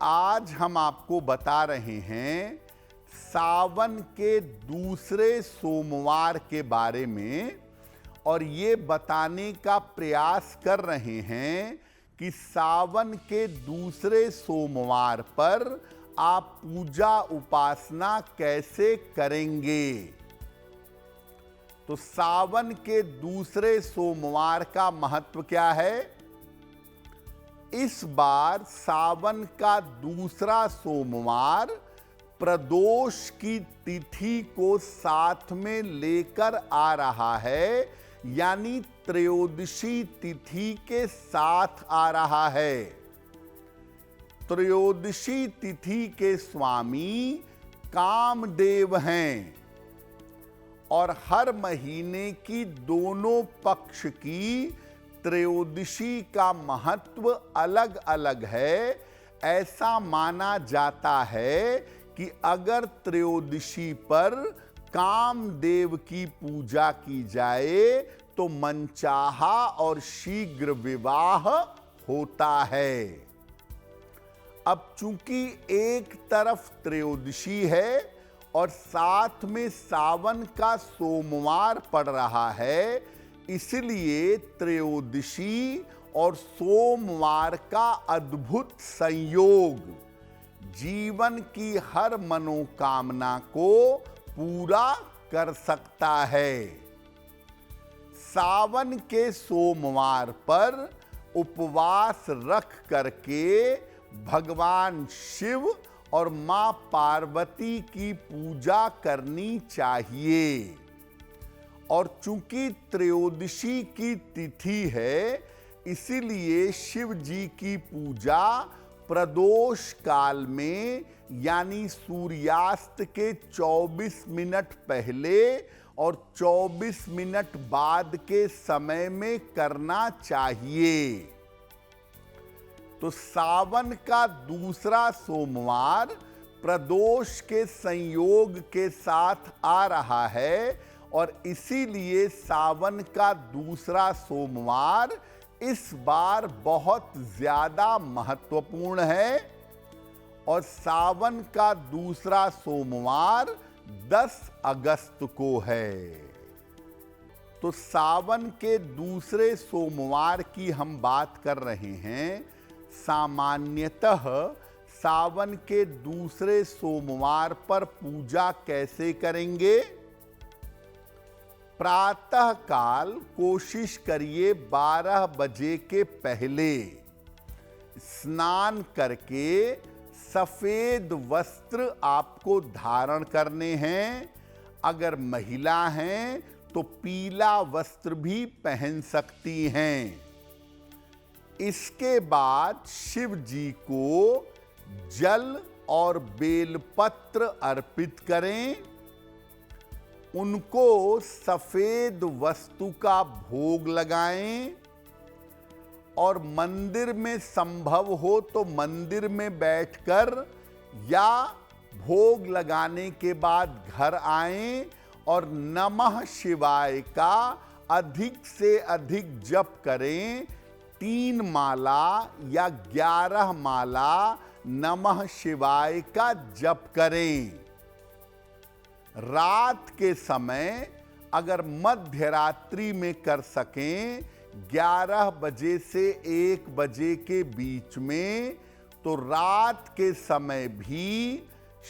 आज हम आपको बता रहे हैं सावन के दूसरे सोमवार के बारे में और ये बताने का प्रयास कर रहे हैं कि सावन के दूसरे सोमवार पर आप पूजा उपासना कैसे करेंगे। तो सावन के दूसरे सोमवार का महत्व क्या है? इस बार सावन का दूसरा सोमवार प्रदोष की तिथि को साथ में लेकर आ रहा है, यानी त्रयोदशी तिथि के साथ आ रहा है। त्रयोदशी तिथि के स्वामी कामदेव हैं और हर महीने की दोनों पक्ष की त्रयोदशी का महत्व अलग अलग है। ऐसा माना जाता है कि अगर त्रयोदशी पर कामदेव की पूजा की जाए तो मनचाहा और शीघ्र विवाह होता है। अब चूंकि एक तरफ त्रयोदशी है और साथ में सावन का सोमवार पड़ रहा है, इसलिए त्रयोदशी और सोमवार का अद्भुत संयोग जीवन की हर मनोकामना को पूरा कर सकता है। सावन के सोमवार पर उपवास रख करके भगवान शिव और मां पार्वती की पूजा करनी चाहिए। और चूंकि त्रयोदशी की तिथि है, इसीलिए शिव जी की पूजा प्रदोष काल में यानी सूर्यास्त के 24 मिनट पहले और 24 मिनट बाद के समय में करना चाहिए। तो सावन का दूसरा सोमवार प्रदोष के संयोग के साथ आ रहा है और इसीलिए सावन का दूसरा सोमवार इस बार बहुत ज्यादा महत्वपूर्ण है। और सावन का दूसरा सोमवार 10 अगस्त को है। तो सावन के दूसरे सोमवार की हम बात कर रहे हैं। सामान्यतः सावन के दूसरे सोमवार पर पूजा कैसे करेंगे? प्रातः काल कोशिश करिए 12 बजे के पहले स्नान करके सफेद वस्त्र आपको धारण करने हैं। अगर महिला हैं तो पीला वस्त्र भी पहन सकती हैं। इसके बाद शिव जी को जल और बेलपत्र अर्पित करें। उनको सफेद वस्तु का भोग लगाएं और मंदिर में संभव हो तो मंदिर में बैठकर या भोग लगाने के बाद घर आएं और नमः शिवाय का अधिक से अधिक जप करें। 3 माला या 11 माला नमः शिवाय का जप करें। रात के समय अगर मध्य रात्रि में कर सकें 11 बजे से 1 बजे के बीच में, तो रात के समय भी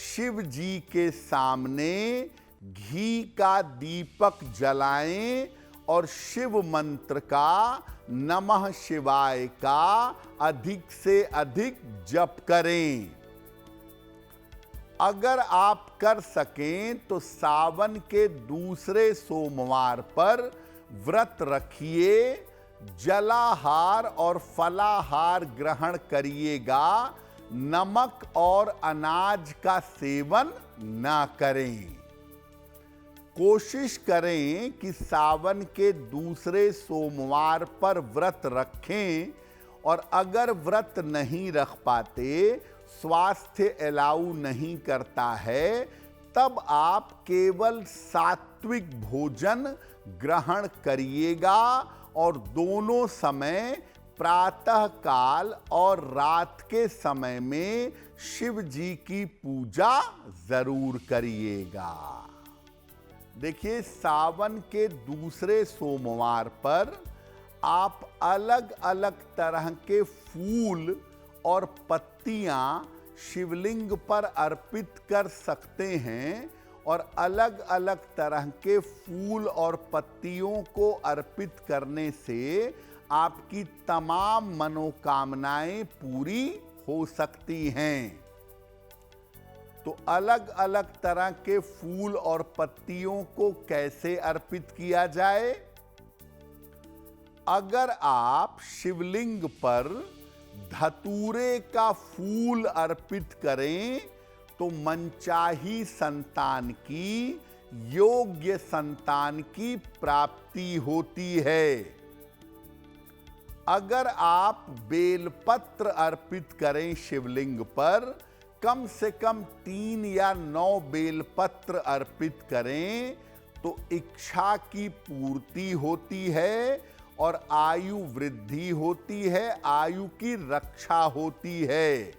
शिव जी के सामने घी का दीपक जलाएं और शिव मंत्र का नमः शिवाय का अधिक से अधिक जप करें। अगर आप कर सकें तो सावन के दूसरे सोमवार पर व्रत रखिए, जलाहार और फलाहार ग्रहण करिएगा, नमक और अनाज का सेवन ना करें। कोशिश करें कि सावन के दूसरे सोमवार पर व्रत रखें और अगर व्रत नहीं रख पाते, स्वास्थ्य अलाउ नहीं करता है, तब आप केवल सात्विक भोजन ग्रहण करिएगा और दोनों समय प्रातः काल और रात के समय में शिव जी की पूजा जरूर करिएगा। देखिए, सावन के दूसरे सोमवार पर आप अलग अलग तरह के फूल और पत्तियां शिवलिंग पर अर्पित कर सकते हैं और अलग अलग तरह के फूल और पत्तियों को अर्पित करने से आपकी तमाम मनोकामनाएं पूरी हो सकती हैं। तो अलग अलग तरह के फूल और पत्तियों को कैसे अर्पित किया जाए? अगर आप शिवलिंग पर धतूरे का फूल अर्पित करें तो मनचाही संतान की, योग्य संतान की प्राप्ति होती है। अगर आप बेलपत्र अर्पित करें शिवलिंग पर, कम से कम 3 या 9 बेलपत्र अर्पित करें तो इच्छा की पूर्ति होती है और आयु वृद्धि होती है, आयु की रक्षा होती है।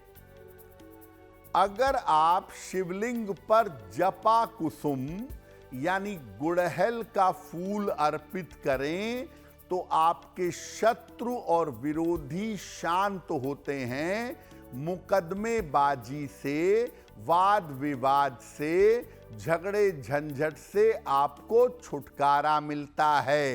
अगर आप शिवलिंग पर जपा कुसुम यानी गुड़हल का फूल अर्पित करें तो आपके शत्रु और विरोधी शांत होते हैं, मुकदमेबाजी से, वाद विवाद से, झगड़े झंझट से आपको छुटकारा मिलता है।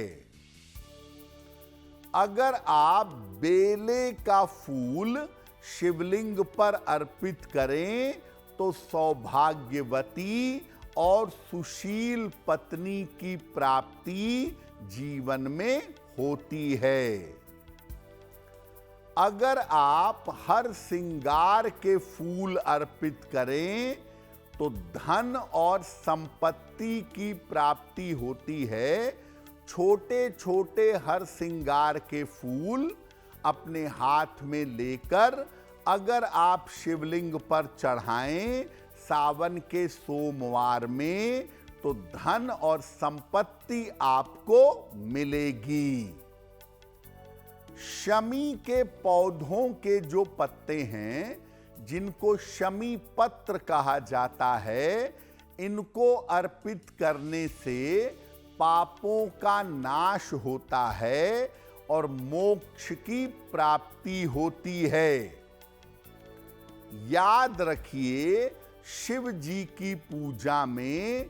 अगर आप बेले का फूल शिवलिंग पर अर्पित करें तो सौभाग्यवती और सुशील पत्नी की प्राप्ति जीवन में होती है। अगर आप हर श्रृंगार के फूल अर्पित करें तो धन और संपत्ति की प्राप्ति होती है। छोटे छोटे हर श्रृंगार के फूल अपने हाथ में लेकर अगर आप शिवलिंग पर चढ़ाएं सावन के सोमवार में तो धन और संपत्ति आपको मिलेगी। शमी के पौधों के जो पत्ते हैं, जिनको शमी पत्र कहा जाता है, इनको अर्पित करने से पापों का नाश होता है और मोक्ष की प्राप्ति होती है। याद रखिए, शिव जी की पूजा में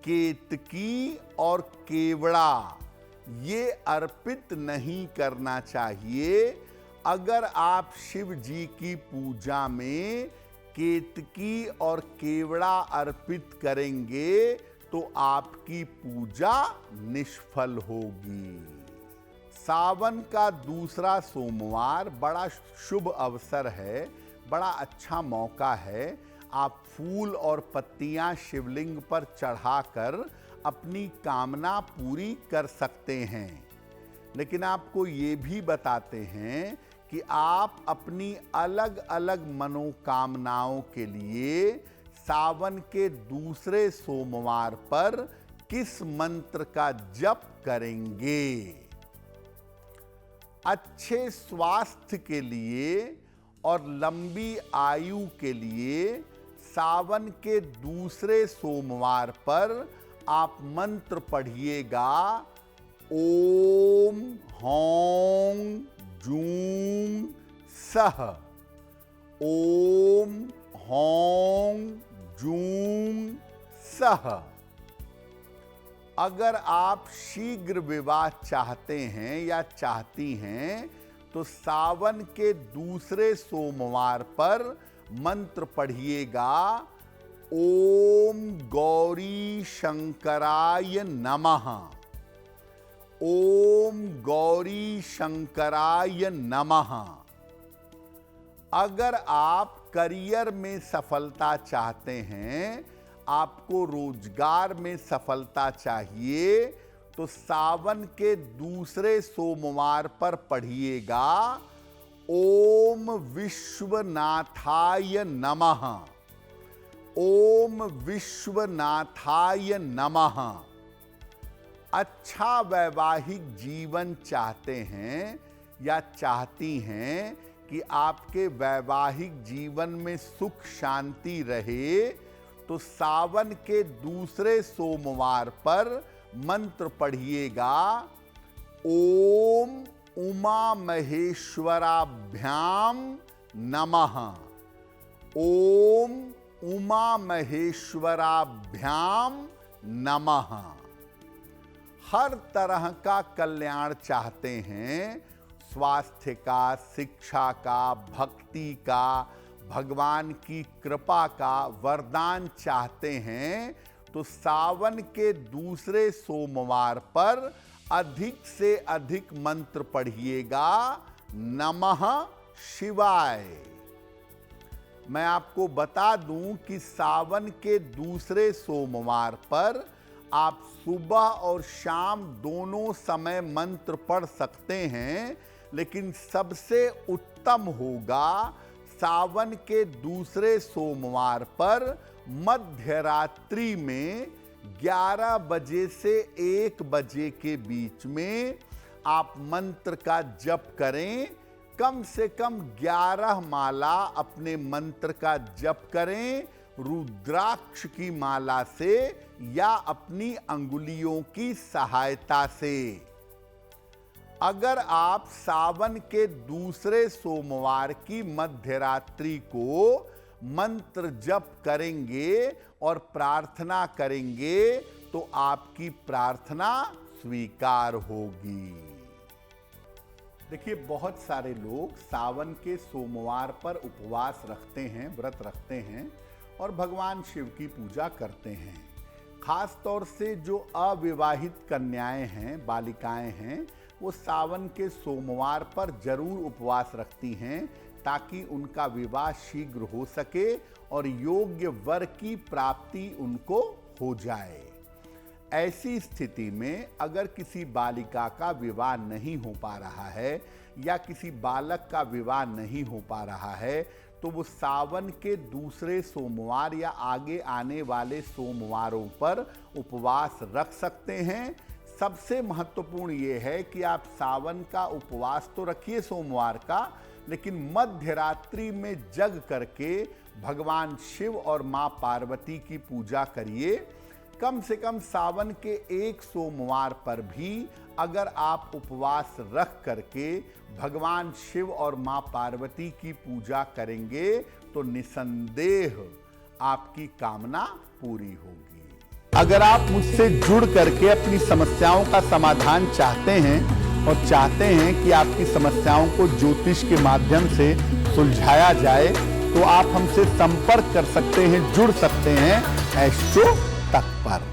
केतकी और केवड़ा ये अर्पित नहीं करना चाहिए। अगर आप शिव जी की पूजा में केतकी और केवड़ा अर्पित करेंगे तो आपकी पूजा निष्फल होगी। सावन का दूसरा सोमवार बड़ा शुभ अवसर है, बड़ा अच्छा मौका है। आप फूल और पत्तियां शिवलिंग पर चढ़ाकर अपनी कामना पूरी कर सकते हैं। लेकिन आपको ये भी बताते हैं कि आप अपनी अलग अलग मनोकामनाओं के लिए सावन के दूसरे सोमवार पर किस मंत्र का जप करेंगे। अच्छे स्वास्थ्य के लिए और लंबी आयु के लिए सावन के दूसरे सोमवार पर आप मंत्र पढ़िएगा, ओम हौं जूं सह। ओम हौं जूं सह। अगर आप शीघ्र विवाह चाहते हैं या चाहती हैं तो सावन के दूसरे सोमवार पर मंत्र पढ़िएगा, ओम गौरी शंकराय नमः। ओम गौरी शंकराय नमः। अगर आप करियर में सफलता चाहते हैं, आपको रोजगार में सफलता चाहिए, तो सावन के दूसरे सोमवार पर पढ़िएगा, ओम विश्वनाथाय नमः। ओम विश्वनाथाय नमः। अच्छा वैवाहिक जीवन चाहते हैं, या चाहती हैं कि आपके वैवाहिक जीवन में सुख शांति रहे, तो सावन के दूसरे सोमवार पर मंत्र पढ़िएगा, ओम उमा महेश्वराभ्याम नमः। ओम उमा महेश्वराभ्याम नमः। हर तरह का कल्याण चाहते हैं, स्वास्थ्य का, शिक्षा का, भक्ति का, भगवान की कृपा का वरदान चाहते हैं, तो सावन के दूसरे सोमवार पर अधिक से अधिक मंत्र पढ़िएगा, नमः शिवाय। मैं आपको बता दूं कि सावन के दूसरे सोमवार पर आप सुबह और शाम दोनों समय मंत्र पढ़ सकते हैं, लेकिन सबसे उत्तम होगा सावन के दूसरे सोमवार पर मध्य रात्रि में 11 बजे से 1 बजे के बीच में आप मंत्र का जप करें। कम से कम 11 माला अपने मंत्र का जप करें, रुद्राक्ष की माला से या अपनी अंगुलियों की सहायता से। अगर आप सावन के दूसरे सोमवार की मध्यरात्रि को मंत्र जप करेंगे और प्रार्थना करेंगे तो आपकी प्रार्थना स्वीकार होगी। देखिए, बहुत सारे लोग सावन के सोमवार पर उपवास रखते हैं, व्रत रखते हैं और भगवान शिव की पूजा करते हैं। खास तौर से जो अविवाहित कन्याएं हैं, बालिकाएं हैं, वो सावन के सोमवार पर जरूर उपवास रखती हैं ताकि उनका विवाह शीघ्र हो सके और योग्य वर की प्राप्ति उनको हो जाए। ऐसी स्थिति में अगर किसी बालिका का विवाह नहीं हो पा रहा है या किसी बालक का विवाह नहीं हो पा रहा है, तो वो सावन के दूसरे सोमवार या आगे आने वाले सोमवारों पर उपवास रख सकते हैं। सबसे महत्वपूर्ण ये है कि आप सावन का उपवास तो रखिए सोमवार का, लेकिन मध्य रात्रि में जग करके भगवान शिव और मां पार्वती की पूजा करिए। कम से कम सावन के एक सोमवार पर भी अगर आप उपवास रख करके भगवान शिव और मां पार्वती की पूजा करेंगे तो निसंदेह आपकी कामना पूरी होगी। अगर आप मुझसे जुड़ करके अपनी समस्याओं का समाधान चाहते हैं और चाहते हैं कि आपकी समस्याओं को ज्योतिष के माध्यम से सुलझाया जाए, तो आप हमसे संपर्क कर सकते हैं, जुड़ सकते हैं एस्ट्रो तक पर।